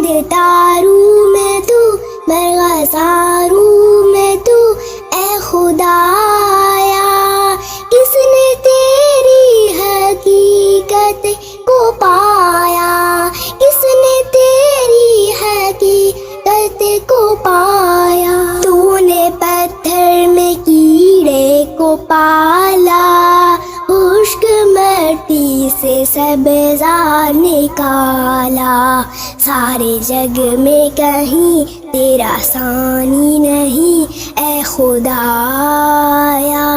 چاند تاروں میں تو، مرغزاروں میں تو، اے خدایا کس نے تیری حقیقت کو پایا، کس نے تیری حقیقت کو پایا۔ تو نے پتھر میں کیڑے کو پالا، خشک مٹی سے سبزہ نکالا، سارے جگ میں کہیں تیرا ثانی نہیں، اے خدایا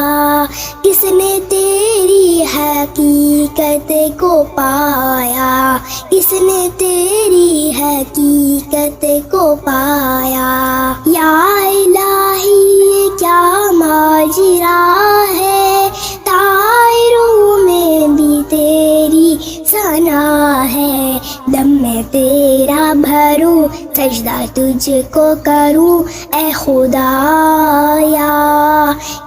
کس نے تیری حقیقت کو پایا، کس نے تیری حقیقت کو پایا۔ یا الہی یہ کیا ماجرا ہے، طائروں میں بھی تیری ثنا ہے، دم میں تیرا بھروں سجدہ تجھ کو کروں، اے خدایا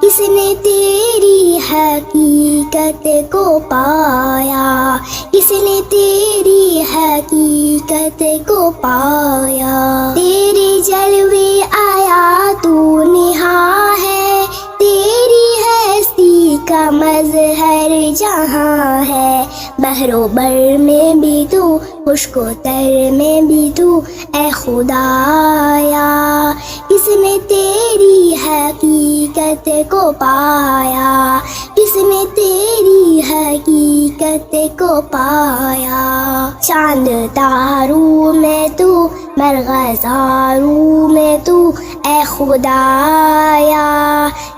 کس نے تیری حقیقت کو پایا، کس نے تیری حقیقت کو پایا۔ تیرے جلوے آیا تو نہاں ہے، تیری ہستی کا مظہر جہاں ہے، بحر و بر میں بھی تو، خشک و تر میں بھی تو، اے خدایا کس نے تیری حقیقت کو پایا، کس نے تیری حقیقت کو پایا۔ چاند تاروں میں تو، مرغزاروں میں تو، اے خدایا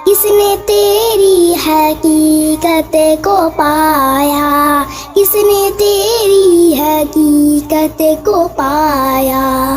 کس نے تیری حقیقت کو پایا، کس نے تیری حقیقت کو پایا۔